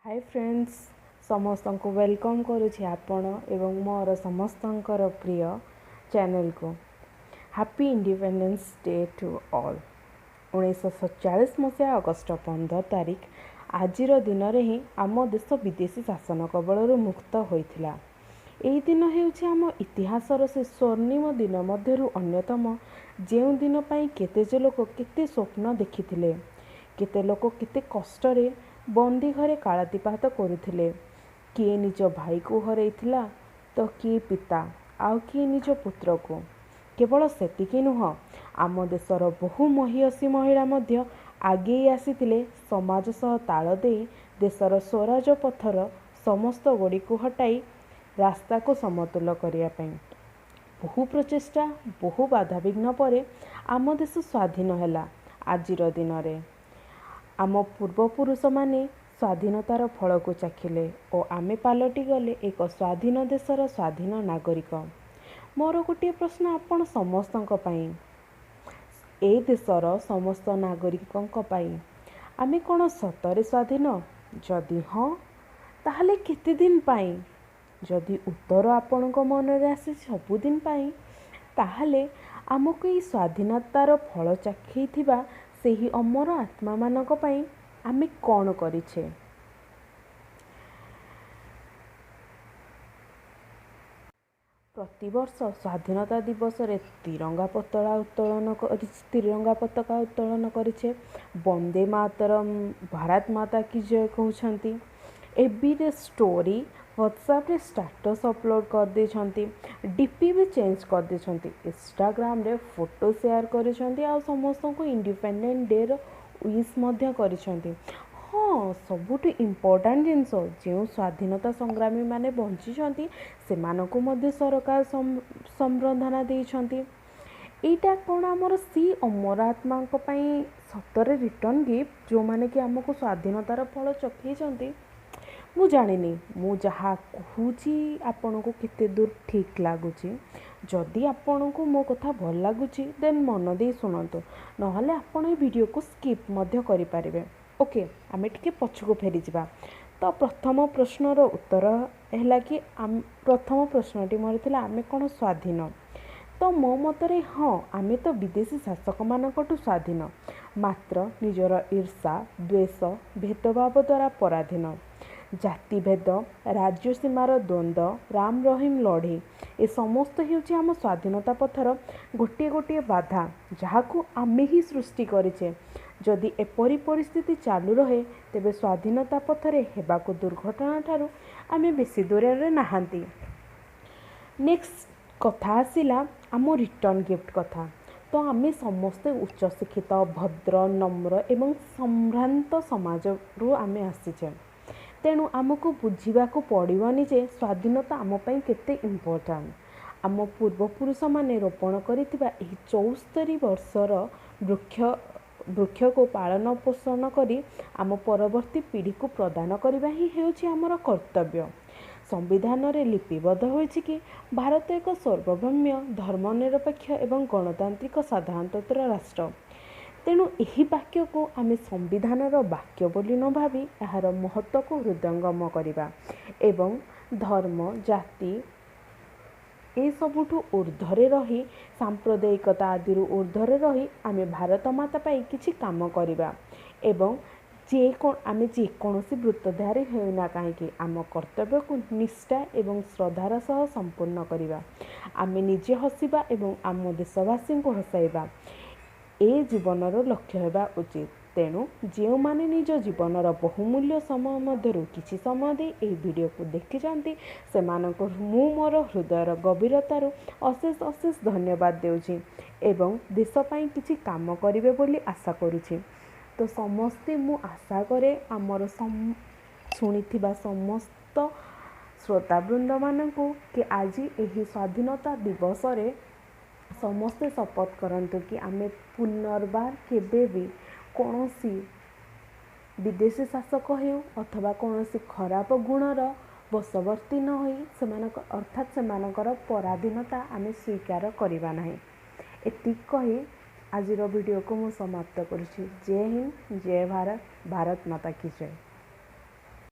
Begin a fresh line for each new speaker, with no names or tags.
Hi friends समस्त को welcome करुछि आपण एवं मोर समस्तंकर प्रिय चैनल को happy Independence Day to all. 1947 मसीहा अगस्ट 15 तारिख आजिर दिन में ही आम देश विदेशी शासन कबल मुक्त होइथिला। एही दिन हेउछि आम इतिहासर से स्वर्णिम दिन मध्यरु अन्यतम, जेउ दिन पाई केते लोक केते स्वप्न देखिथिले, केते लोक केते कष्टरे बंदी घरे कालातीपात करुथिले। किए निज भाई को हरैथिला तो किए पिता आउ किए निज पुत्र को। केवल सेतिकी नुह, आम देशर बहु महियसी महिला मध्य आगे आसीथिले समाज सह ताल दे देशर स्वराज पथर समस्त गोड़ी को हटाई रास्ता को समतुल करिया पई। बहु प्रचेष्टा बहु बाधाविघ्न परे आम देश स्वाधीन हैला। आजिर दिन रे आम पूर्वपुरुष माने स्वाधीनतार फल को चाखिले और आमे पालटी गले एक स्वाधीन देशर स्वाधीन नागरिक। मोर गोटे प्रश्न आपण समस्तंक पई, ए देशर समस्त नागरिकंक पई आमे कोन सतरे स्वाधीन? जदि हाँ ताहले केते दिन पई? जदि उत्तर आपणक मन रे आसे सबुदिन पई, ताहले आमको ई स्वाधीनतार फल चाखिथिबा सेही अमर आत्मा मानक पई आमे कौन करिछे? प्रतिवर्ष स्वाधीनता दिवस रे तिरंगा पताका उत्तोलन करिछे। वंदे मातरम, भारत माता की जय कहउछंती। एबीरे स्टोरी व्हाट्सएप रे स्टेटस अपलोड कर देछंती, डीपी भी चेंज कर देछंती, इंस्टाग्राम रे फोटो शेयर करिछंती आ समस्त को इंडिपेंडेंट डे रो विश मध्य करिछंती। हाँ, सबुठ इम्पोर्टाट जिनस जो स्वाधीनता संग्रामी माने बंचिछंती सेमानकु मध्य सरकार संबर्धना देइछंती। एटा कोन हमर सी अमर आत्मा को पई सतरे रिटर्न गिफ्ट जो माने कि हमको स्वाधीनतार फल चखैछंती। मु जानिनी, मु जहाँ कहूची आपण को केते दूर ठीक लगुची। जदि आपण को मो कथा भल लगुची देन मन दे सुनंतु, नहले आपण ए वीडियो को स्किप मध्य करि पारिबे। ओके, आमे टिके पछको फेरी जिबा। तो प्रथम प्रश्नर उत्तर हैला कि प्रथम प्रश्नटी मोर थिला आमे कोन स्वाधीन? तो मो मतरे हाँ, आमे तो विदेशी शासक मानकटू स्वाधीन, मात्र निजर ईर्षा द्वेष भेदभाव द्वारा पराधीन। जातिभेद राज्य सीमार द्वंद्व राम रहीम लड़े ए समस्त हेउछि आम स्वाधीनता पथर गोटे गोटे बाधा, जहाकू आमे ही सृष्टि करिछे। जदि एपरी परिस्थिति चालू रहे तेबे स्वाधीनता पथरे हेबाकू दुर्घटना ठारू आमे बेसी दूर रे नाहांती। नेक्स्ट कथा आसिला आम रिटर्न गिफ्ट कथा। तो आमे समस्ते उच्च शिक्षित भद्र नम्र एवं संभ्रांत समाज रु आमे आसीछे। तेणु आमको बुझीबाकू पड़िबनी जे स्वाधीनता आम पई केते इम्पोर्टाट। आम पूर्वपुरुष माने रोपण करिथिबा एही 74 वर्षर वृक्ष को पालन पोषण करी आम परवर्ती पीढ़ी को प्रदान करबा ही हेउछि आमर कर्तव्य। संविधान रे लिपिबद्ध होइछि कि भारत एक सार्वभौम धर्मनिरपेक्ष एवं गणतांत्रिक साधारणतंत्र राष्ट्र। तेणु एही वाक्य को आमे संविधानर वाक्य बोली न भावी यार महत्व को हृदयंगम करिबा एवं धर्म जाति ए सबुठु ऊर्ध्वरे रही सांप्रदायिकता आदि ऊर्ध्वरे रही आमे भारत माता पाई किछि काम करिबा एवं आमे जेकोसी वृत्तधारी हेउना काहेकि आम कर्तव्य को निष्ठा एवं श्रद्धार सह संपूर्ण करिबा। आमे निजे हसिबा एवं आम देशवासी को हसाइबा ए जीवनर लक्ष्य हेबा उचित। तेणु जो माने निज जीवनर बहुमूल्य समय मध्यरु किछि समय दे ए वीडियो को देखि जानती सेमानको मु मोर हृदयर गभीरतारु अशेष अशेष धन्यवाद देउछि एवं देश पई किछि काम करिवे बोली आशा करूछि। तो समस्ते मु आशा करे आमर शुणिथिबा समस्त श्रोतावृंद मानकु कि आज एही स्वाधीनता दिवस रे समस्ते शपथ करंतु कि आमे पुनर्बार केबे भी कौनसी विदेशी शासक हेउ अथवा कौनसी खराब गुणर बशवर्ती न होई सेमानक अर्थात सेमानकर पराधीनता आमे स्वीकार करिबा नाही। एतिक कही आजिर वीडियो को मु समाप्त करुछि। जय हिंद, जय भारत, भारत माता की जय।